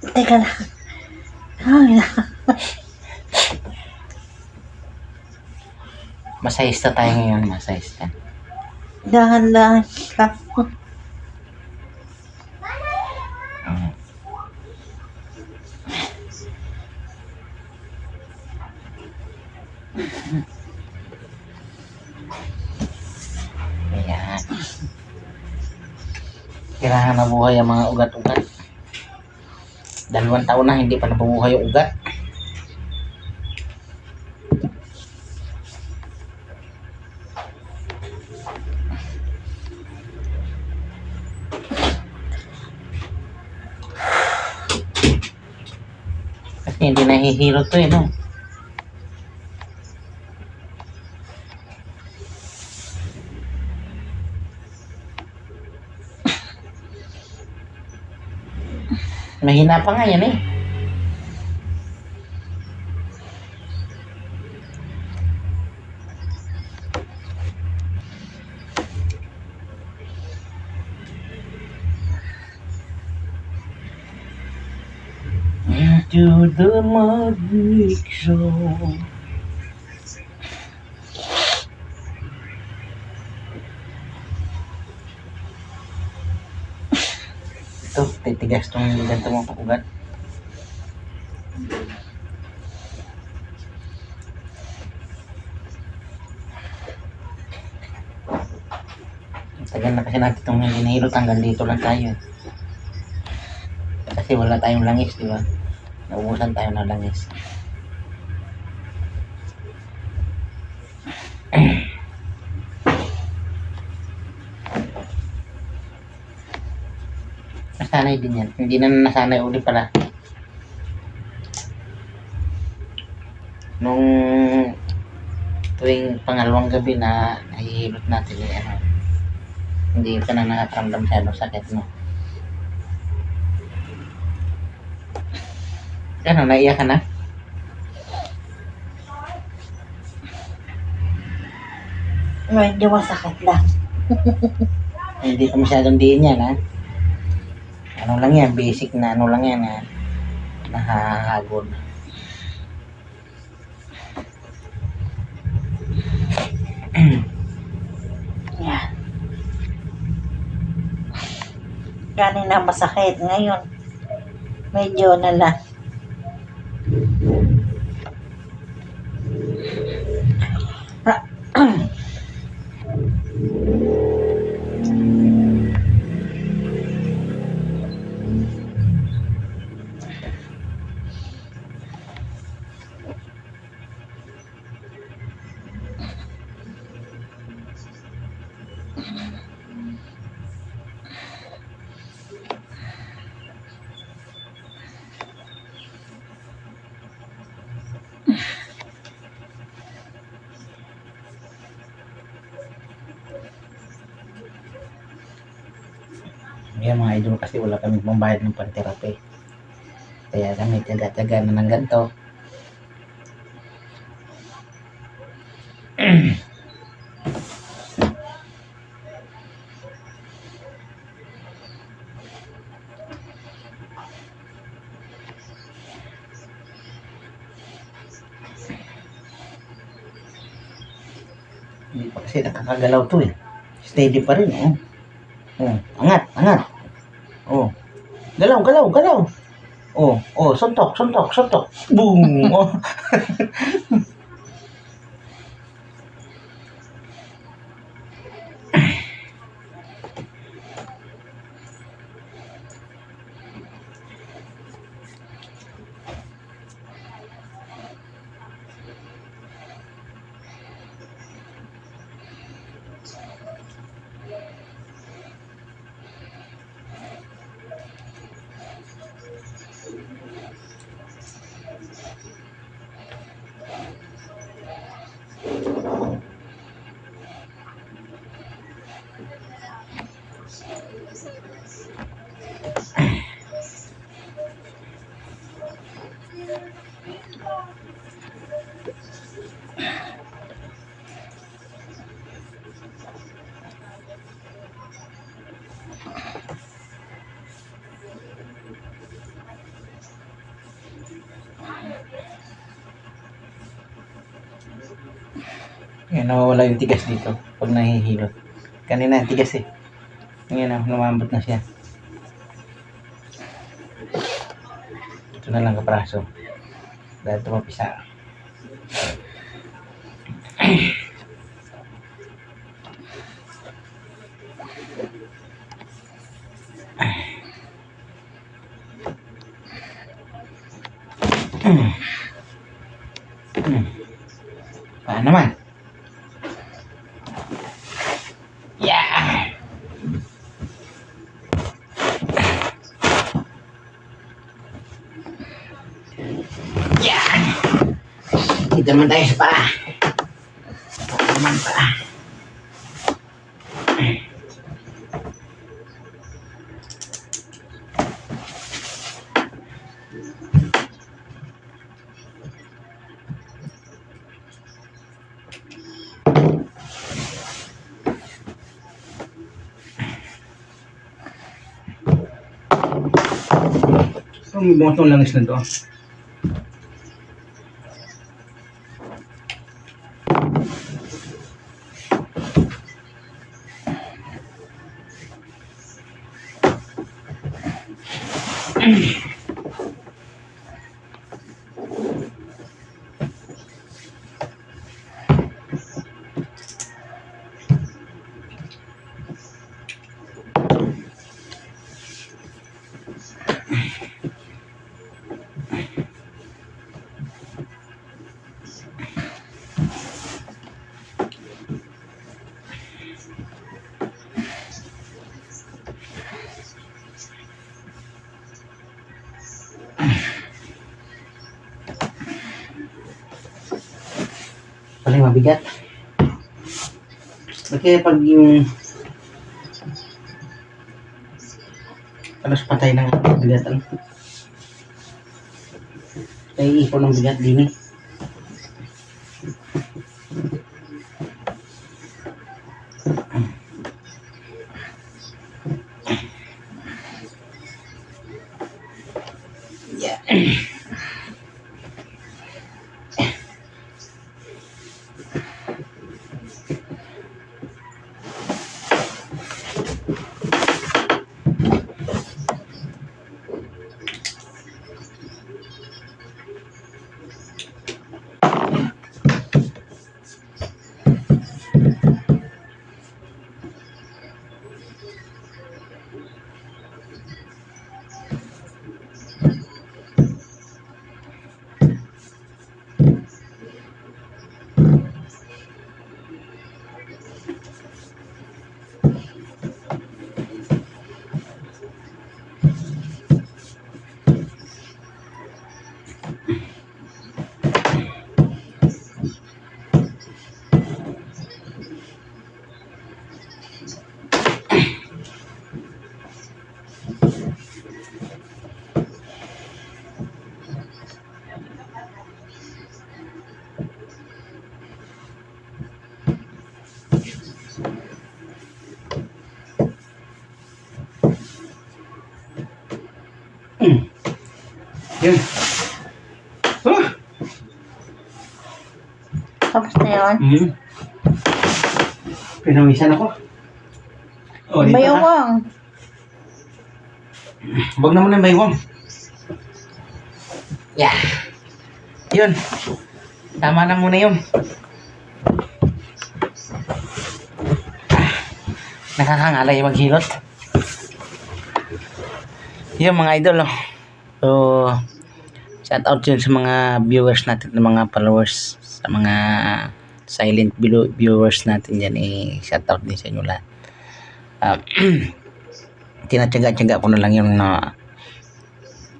Teka lang. Ay, Masayista tayo ngayon, masayista. dahan-dahan ka. Mm. Ayan. Kailangan nabuhay ang mga ugat-ugat. 2 taon na hindi pa nabubuhay yung ugat. Kasi hindi nahihilo to eh, no? Mahina pa nga yan eh. Into the magic zone. Ito, titigas tong ganito mga ugat. Tagal na kasi natin itong hinihilot, hanggang dito lang tayo. Kasi wala tayong langis, di ba? Naubusan tayo ng langis. Nasanay din yan. Hindi na nasanay ulit pala. Nung tuwing pangalawang gabi na nahihilot natin eh, ano, hindi ka na nakakaramdam siya ng sakit, no? Ano, naiyak ka na? Medyo masakit lang. Hindi ka masyadong diin yan, ha? Ano lang yan, basic na ano lang yan, ha? Nahahagod. Yan. Kanina masakit. Ngayon, medyo na lang. Yan mga idol, kasi wala kami pambayad ng panterapi. Kaya kami taga-taga na ng ganito. Hindi pa kasi nakakagalaw to eh. Steady pa rin, oh. Oh, angat, angat. Oh. Galaw, galaw, galaw. Oh, oh, suntok, suntok, suntok. Boom. Oh. Yan, nawawala yung tigas dito pag nahihilot. Kanina yung tigas eh. Ngayon, lumambot na siya. Ito na lang kapraso. Dahil tumapisa. Paano naman? Yeah! Yeah! Dito naman tayo sa paa. Ito naman paa. May botong langis na to. Paling mabigat. Kasi pag yung alas patay ng bigatan. Naiipon ng bigat din eh. Yeah. Yun. Tapos na yun. Pinawisan ako. Oh, dito May ka. uwang. Huwag na muna yung baywang. Yeah. Yun. Tama na muna yun. Nakakangalay maghilot. Yun mga idol. Oh. So, shout out yun sa mga viewers natin, ng mga followers, sa mga silent viewers natin dyan. Shout out din sa inyo lahat. Tinatyaga-tyaga ko na lang yung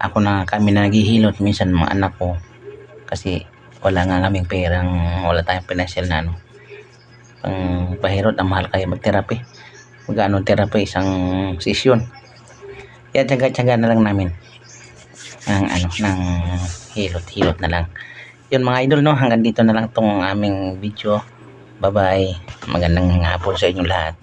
ako na kami na naghihilot, minsan mga anak ko, kasi wala nga kaming perang, wala tayong financial na pang pahirot. Ang mahal kayo mag-therapy. Magkano therapy isang session. Kaya tyaga-tyaga na lang namin ng ng hilot-hilot na lang. Yun mga idol, no, hanggang dito na lang tong aming video. Bye bye, magandang hapon sa inyo lahat.